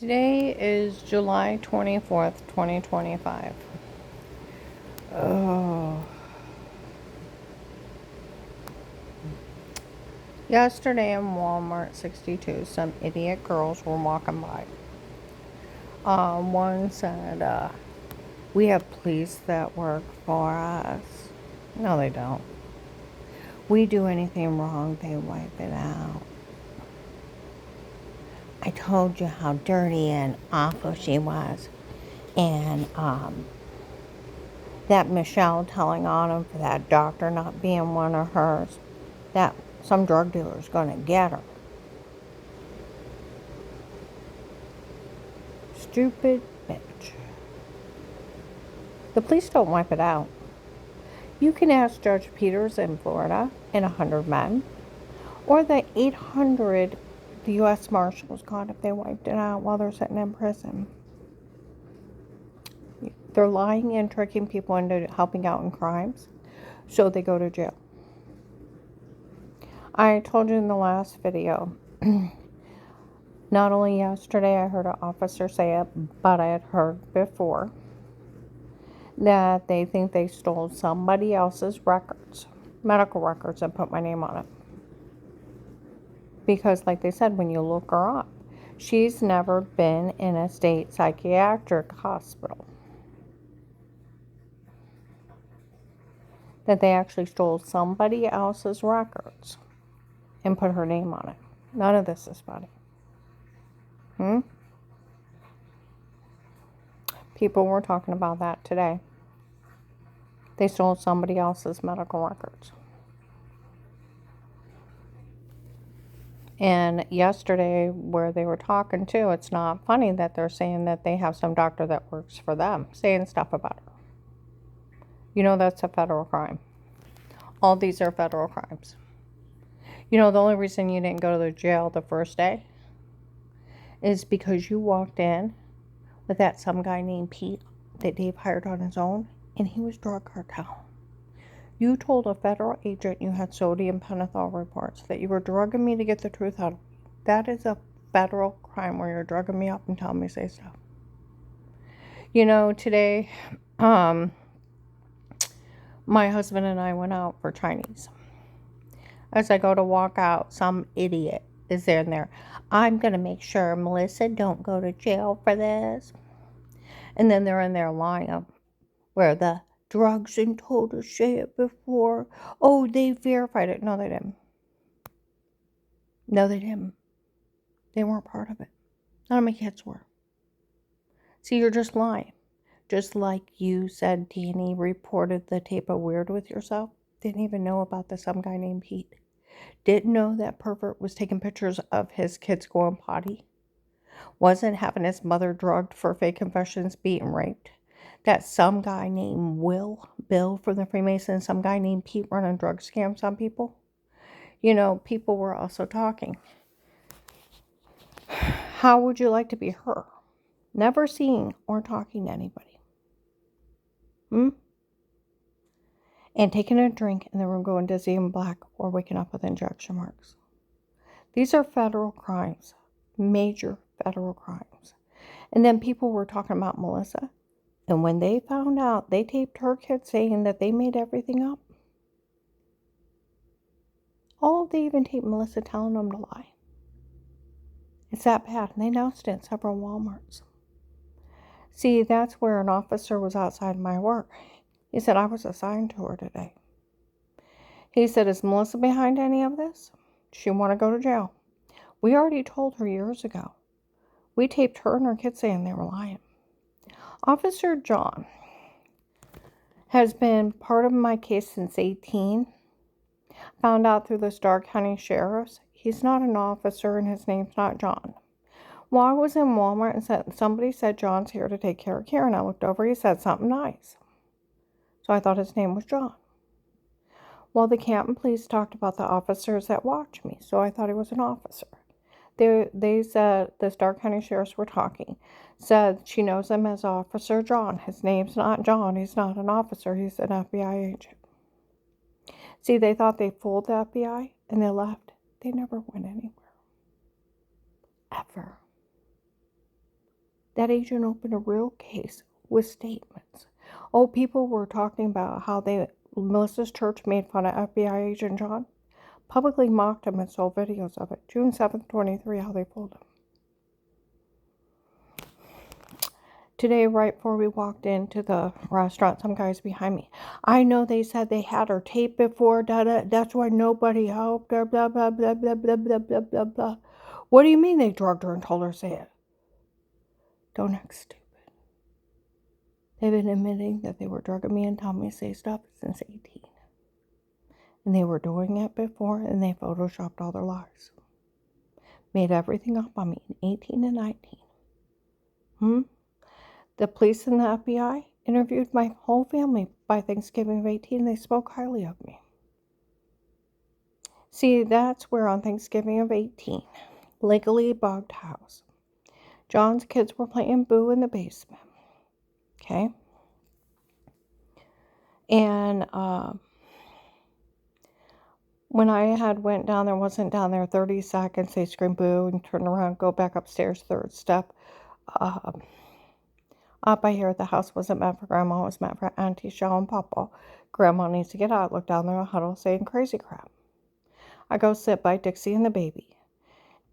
Today is July 24th, 2025. Oh. Yesterday in Walmart 62, some idiot girls were walking by. One said, we have police that work for us. No, they don't. We do anything wrong, they wipe it out. I told you how dirty and awful she was. And, that Michelle telling Autumn for that doctor not being one of hers, that some drug dealer's gonna get her. Stupid bitch. The police don't wipe it out. You can ask Judge Peters in Florida and 100 men, or the 800 the U.S. Marshals got if they wiped it out while they're sitting in prison. They're lying and tricking people into helping out in crimes, so they go to jail. I told you in the last video, not only yesterday I heard an officer say it, but I had heard before that they think they stole somebody else's records, medical records, and put my name on it. Because, like they said, when you look her up, she's never been in a state psychiatric hospital. That they actually stole somebody else's records and put her name on it. None of this is funny. People were talking about that today. They stole somebody else's medical records. And yesterday, where they were talking too, it's not funny that they're saying that they have some doctor that works for them saying stuff about her. You know, that's a federal crime. All these are federal crimes. You know, the only reason you didn't go to the jail the first day is because you walked in with that some guy named Pete that Dave hired on his own, and he was drug cartel. You told a federal agent you had sodium pentothal reports, that you were drugging me to get the truth out of me. That is a federal crime where you're drugging me up and telling me to say stuff. You know, today, my husband and I went out for Chinese. As I go to walk out, some idiot is there and there. I'm going to make sure Melissa don't go to jail for this. And then they're in there lying where the drugs and told us say it before. Oh, they verified it. No, they didn't. No, they didn't. They weren't part of it. None of my kids were. See, you're just lying. Just like you said Danny reported the tape of Weird with yourself. Didn't even know about some guy named Pete. Didn't know that pervert was taking pictures of his kids going potty. Wasn't having his mother drugged for fake confessions, beat and raped. That some guy named Bill from the Freemasons, some guy named Pete running drug scams on people. You know, people were also talking. How would you like to be her? Never seeing or talking to anybody. And taking a drink in the room going dizzy and black or waking up with injection marks. These are federal crimes. Major federal crimes. And then people were talking about Melissa. And when they found out, they taped her kids saying that they made everything up. Oh, they even taped Melissa telling them to lie. It's that bad. And they announced it in several Walmarts. See, that's where an officer was outside my work. He said, I was assigned to her today. He said, is Melissa behind any of this? Does she want to go to jail? We already told her years ago. We taped her and her kids saying they were lying. Officer John has been part of my case since 18. Found out through the Starr County Sheriff's. He's not an officer and his name's not John. Well, I was in Walmart and somebody said John's here to take care of Karen. I looked over, he said something nice. So I thought his name was John. Well, the Canton police talked about the officers that watch me, so I thought he was an officer. They said, the Starr County Sheriffs were talking, said she knows him as Officer John. His name's not John. He's not an officer. He's an FBI agent. See, they thought they fooled the FBI and they left. They never went anywhere. Ever. that agent opened a real case with statements. Oh, people were talking about how Melissa's church made fun of FBI agent John, publicly mocked him and sold videos of it. June 7th, 23, how they fooled him. Today, right before we walked into the restaurant, some guys behind me. I know they said they had her taped before. That's why nobody helped her. Blah, blah, blah, blah, blah, blah, blah, blah, blah. What do you mean they drugged her and told her to say it? Don't act stupid. They've been admitting that they were drugging me and telling me to say stuff since 18. And they were doing it before, and they photoshopped all their lies. Made everything up on me in 18 and 19. The police and the FBI interviewed my whole family by Thanksgiving of 18. They spoke highly of me. See, that's where on Thanksgiving of 18, legally bugged house, John's kids were playing boo in the basement. Okay? And when I had went down there, wasn't down there 30 seconds, they screamed boo and turned around, go back upstairs, third step. Up I hear the house wasn't meant for Grandma, it was meant for Auntie Shell and Papa. Grandma needs to get out. Look down there in a huddle saying crazy crap. I go sit by Dixie and the baby.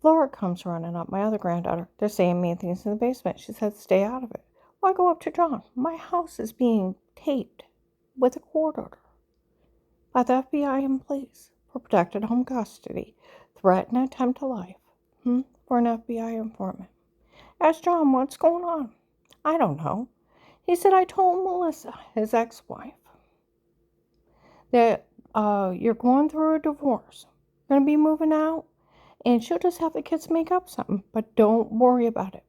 Laura comes running up, my other granddaughter. They're saying mean things in the basement. She said, stay out of it. Well, I go up to John. My house is being taped with a court order by the FBI and police for protected home custody, threat and attempt to life for an FBI informant. Asked John, what's going on? I don't know. He said, I told Melissa, his ex-wife, that you're going through a divorce. You're going to be moving out, and she'll just have the kids make up something, but don't worry about it.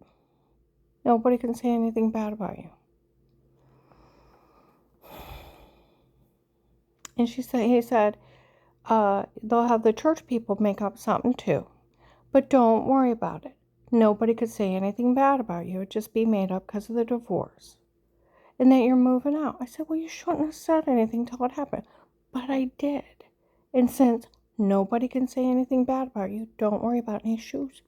Nobody can say anything bad about you. And he said, they'll have the church people make up something too, but don't worry about it. Nobody could say anything bad about you. It'd just be made up because of the divorce. And that you're moving out. I said, well, you shouldn't have said anything till it happened. But I did. And since nobody can say anything bad about you, don't worry about any shoes.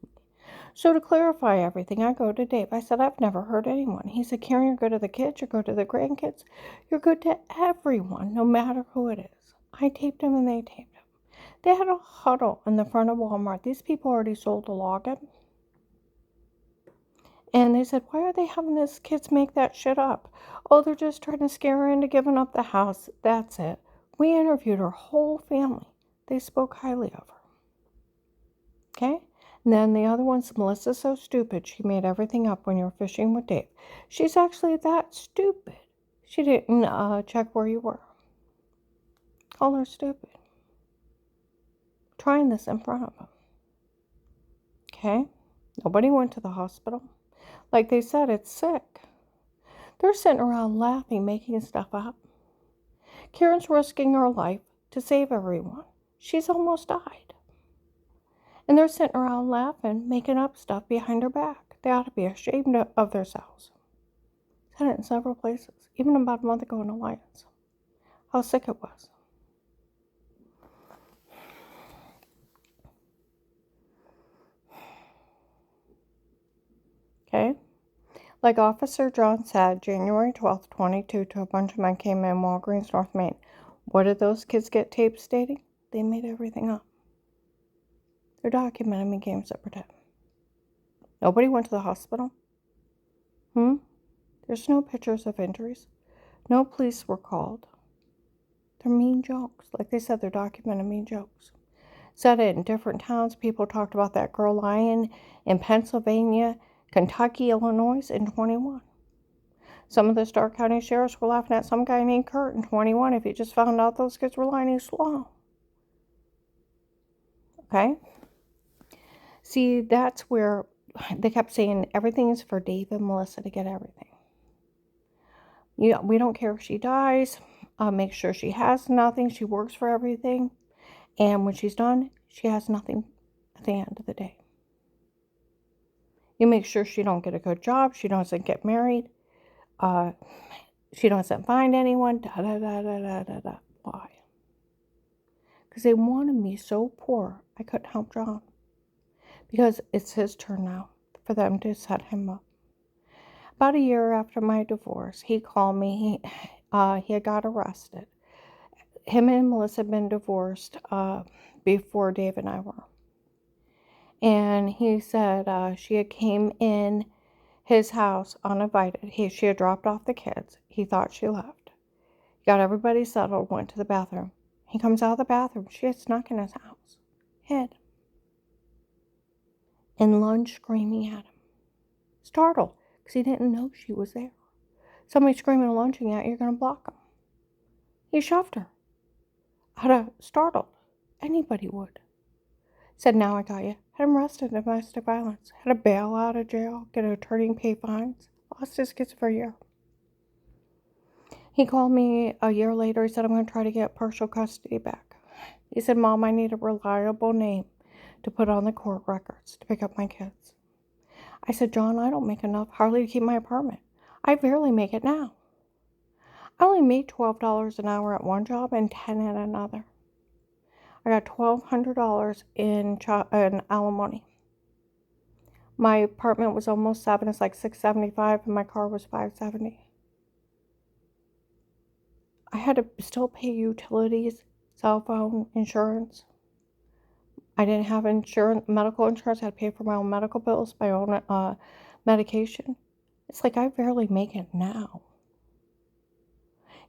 So to clarify everything, I go to Dave. I said, I've never hurt anyone. He said, Karen, you're good to the kids. You're good to the grandkids. You're good to everyone, no matter who it is. I taped him and they taped him. They had a huddle in the front of Walmart. These people already sold the login. And they said, why are they having these kids make that shit up? Oh, they're just trying to scare her into giving up the house. That's it. We interviewed her whole family. They spoke highly of her. Okay? And then the other one's Melissa's so stupid. She made everything up when you were fishing with Dave. She's actually that stupid. She didn't check where you were. Call her stupid. Trying this in front of them. Okay? Nobody went to the hospital. Like they said, it's sick. They're sitting around laughing, making stuff up. Karen's risking her life to save everyone. She's almost died. And they're sitting around laughing, making up stuff behind her back. They ought to be ashamed of themselves. Said it in several places, even about a month ago in Alliance. How sick it was. Okay? Like Officer John said, January 12th, 22, to a bunch of men came in Walgreens, North Main. What did those kids get taped stating? They made everything up. They're documenting me games that pretend. Nobody went to the hospital. There's no pictures of injuries. No police were called. They're mean jokes. Like they said, they're documenting mean jokes. Said it in different towns. People talked about that girl lying in Pennsylvania, Kentucky, Illinois in 21. Some of the Stark County sheriffs were laughing at some guy named Kurt in 21 if he just found out those kids were lying slow. Okay? See, that's where they kept saying everything is for Dave and Melissa to get everything. We don't care if she dies. Make sure she has nothing. She works for everything. And when she's done, she has nothing at the end of the day. You make sure she don't get a good job. She doesn't get married. She doesn't find anyone. Why? Because they wanted me so poor, I couldn't help John. Because it's his turn now for them to set him up. About a year after my divorce, he called me. He had got arrested. Him and Melissa had been divorced before Dave and I were. And he said she had came in his house uninvited. She had dropped off the kids. He thought she left. Got everybody settled, went to the bathroom. He comes out of the bathroom. She had snuck in his house. Hid. And lunged screaming at him. Startled, because he didn't know she was there. Somebody screaming and lunging at you, you're going to block him. He shoved her. Out of startled. Anybody would. Said, now I got you. Had him arrested in domestic violence. Had to bail out of jail, get an attorney and pay fines. Lost his kids for a year. He called me a year later. He said, I'm going to try to get partial custody back. He said, Mom, I need a reliable name to put on the court records to pick up my kids. I said, John, I don't make enough hardly to keep my apartment. I barely make it now. I only made $12 an hour at one job and $10 at another. I got $1,200 in alimony. My apartment was almost $7. It's like $675, and my car was $570. I had to still pay utilities, cell phone, insurance. I didn't have medical insurance. I had to pay for my own medical bills, my own medication. It's like I barely make it now.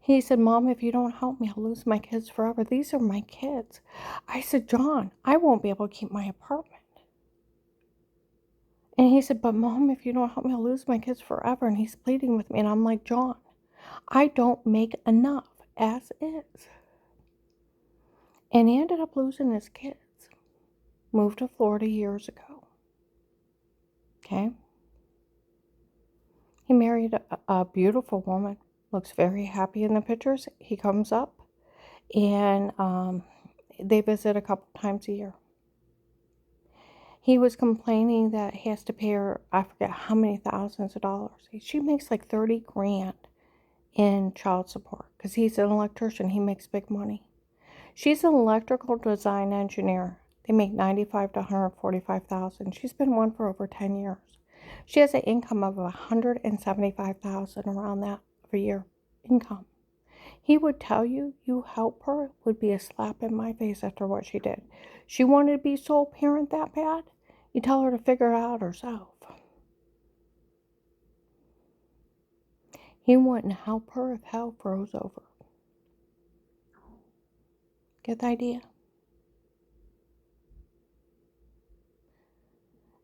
He said, Mom, if you don't help me, I'll lose my kids forever. These are my kids. I said, John, I won't be able to keep my apartment. And he said, but Mom, if you don't help me, I'll lose my kids forever. And he's pleading with me. And I'm like, John, I don't make enough as is. And he ended up losing his kids. Moved to Florida years ago. Okay. He married a beautiful woman. Looks very happy in the pictures. He comes up and they visit a couple times a year. He was complaining that he has to pay her, I forget how many thousands of dollars. She makes like 30 grand in child support because he's an electrician. He makes big money. She's an electrical design engineer. They make $95,000 to $145,000. She's been one for over 10 years. She has an income of $175,000 around that for a year income. He would tell you, you help her would be a slap in my face after what she did. She wanted to be sole parent that bad? You tell her to figure it out herself. He wouldn't help her if hell froze over. Get the idea?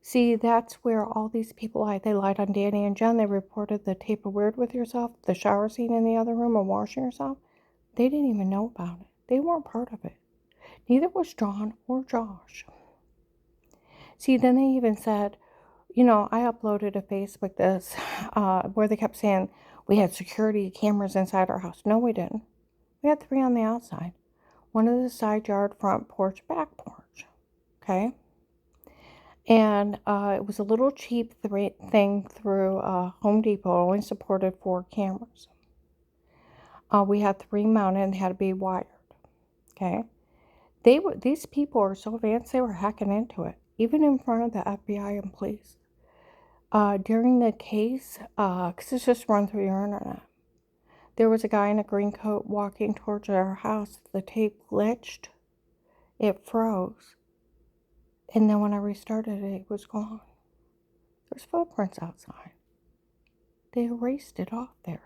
See, that's where all these people lied. They lied on Danny and Jen. They reported the tape of Weird with Yourself, the shower scene in the other room and washing yourself. They didn't even know about it. They weren't part of it. Neither was John or Josh. See, then they even said, you know, I uploaded to Facebook this, where they kept saying we had security cameras inside our house. No, we didn't. We had 3 on the outside. One in the side yard, front porch, back porch. Okay? And it was a little cheap thing through Home Depot. It only supported 4 cameras. We had 3 mounted and they had to be wired. Okay? These people are so advanced, they were hacking into it, even in front of the FBI and police. During the case, because it's just run through your internet, there was a guy in a green coat walking towards our house. The tape glitched. It froze. And then when I restarted it, it was gone. There's footprints outside. They erased it off there.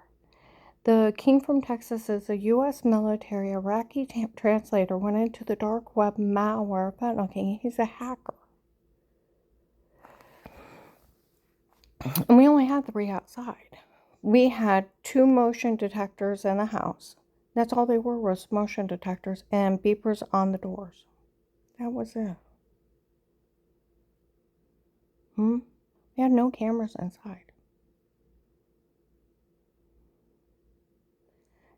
The King from Texas is a U.S. military Iraqi translator, went into the dark web malware fentanyl king. He's a hacker. And we only had 3 outside. We had 2 motion detectors in the house. That's all they were, was motion detectors and beepers on the doors. That was it. We had no cameras inside.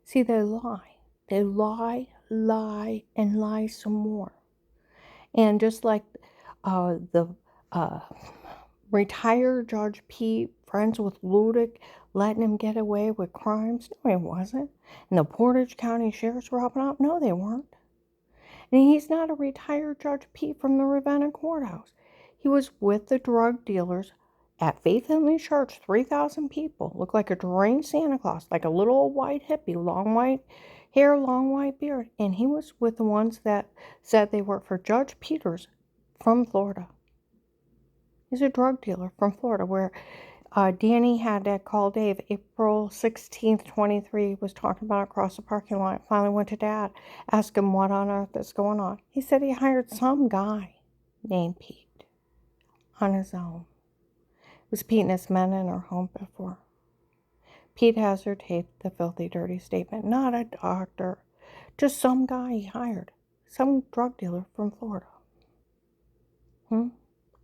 See, they lie. They lie, and lie some more. And just like the retired Judge Pete, friends with Ludick, letting him get away with crimes. No, he wasn't. And the Portage County Sheriff's robbing up. No, they weren't. And he's not a retired Judge Pete from the Ravenna courthouse. He was with the drug dealers at Faith Healing Church, 3,000 people, looked like a deranged Santa Claus, like a little old white hippie, long white hair, long white beard. And he was with the ones that said they worked for Judge Peters from Florida. He's a drug dealer from Florida, where Danny had to call Dave April 16th, 23, was talking about across the parking lot. Finally went to Dad, asked him what on earth is going on. He said he hired some guy named Pete on his own. It was Pete and his men in her home before. Pete has her taped the filthy, dirty statement. Not a doctor, just some guy he hired, some drug dealer from Florida.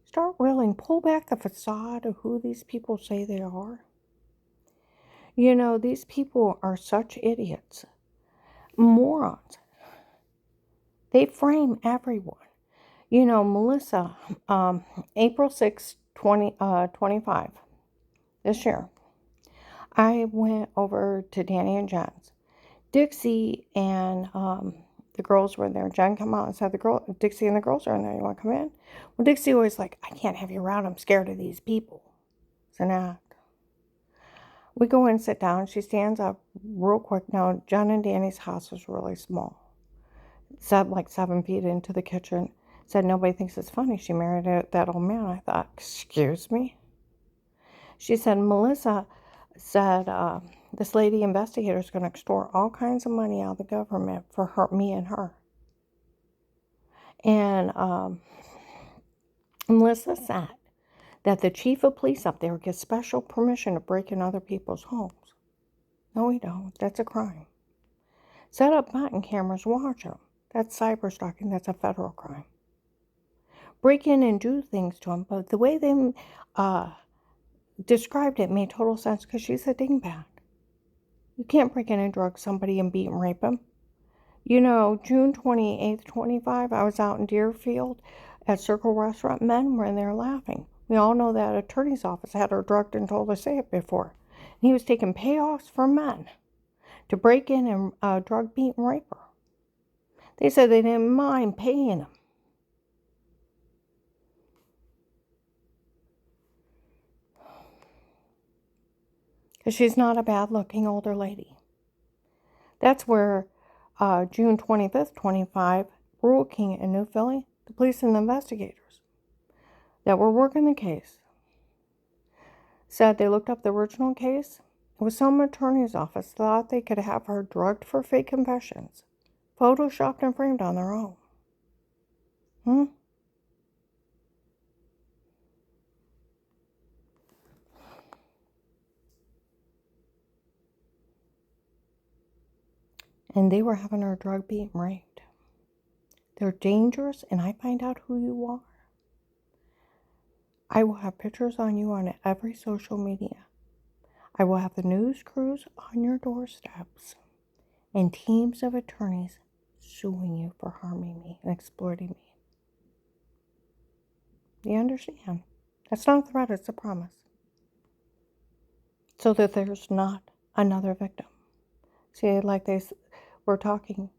Start reeling, pull back the facade of who these people say they are. You know, these people are such idiots, morons. They frame everyone. You know, Melissa, April 6, 2025, this year, I went over to Danny and Jen's. Dixie and the girls were there. Jen came out and said, Dixie and the girls are in there. You want to come in? Well, Dixie always like, I can't have you around. I'm scared of these people. It's an act. We go in and sit down. She stands up real quick. Now, Jen and Danny's house was really small. Said like 7 feet into the kitchen. Said nobody thinks it's funny. She married that old man. I thought, excuse me? She said, Melissa said, this lady investigator is going to extort all kinds of money out of the government for me and her. And Melissa said that the chief of police up there gets special permission to break in other people's homes. No, we don't. That's a crime. Set up button cameras, watch them. That's cyber stalking. That's a federal crime. Break in and do things to them. But the way they described it made total sense because she's a dingbat. You can't break in and drug somebody and beat and rape them. You know, June 28th, 25, I was out in Deerfield at Circle Restaurant. Men were in there laughing. We all know that attorney's office had her drugged and told to say it before. And he was taking payoffs from men to break in and drug, beat, and rape her. They said they didn't mind paying him. Because she's not a bad-looking older lady. That's where June 25th, 25, Rural King in New Philly, the police and the investigators that were working the case said they looked up the original case. It was some attorney's office thought they could have her drugged for fake confessions, photoshopped and framed on their own. And they were having her drug, beat, and raped. They're dangerous, and I find out who you are. I will have pictures on you on every social media. I will have the news crews on your doorsteps and teams of attorneys suing you for harming me and exploiting me. You understand? That's not a threat, it's a promise. So that there's not another victim. See, like they were talking,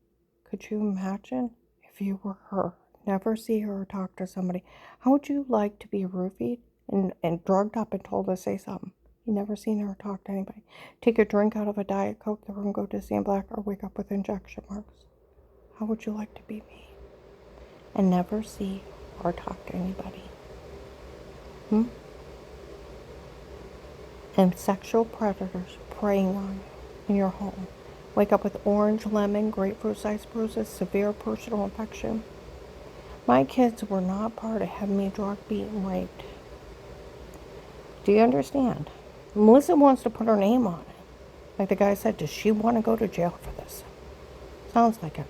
could you imagine if you were her? Never see her or talk to somebody. How would you like to be roofied and drugged up and told to say something? You never seen her talk to anybody. Take a drink out of a Diet Coke, the room go dizzy and black, or wake up with injection marks. How would you like to be me? And never see or talk to anybody. And sexual predators preying on you in your home. Wake up with orange, lemon, grapefruit-sized bruises, severe personal infection. My kids were not part of having me drug, beat, and raped. Do you understand? Melissa wants to put her name on it. Like the guy said, does she want to go to jail for this? Sounds like it.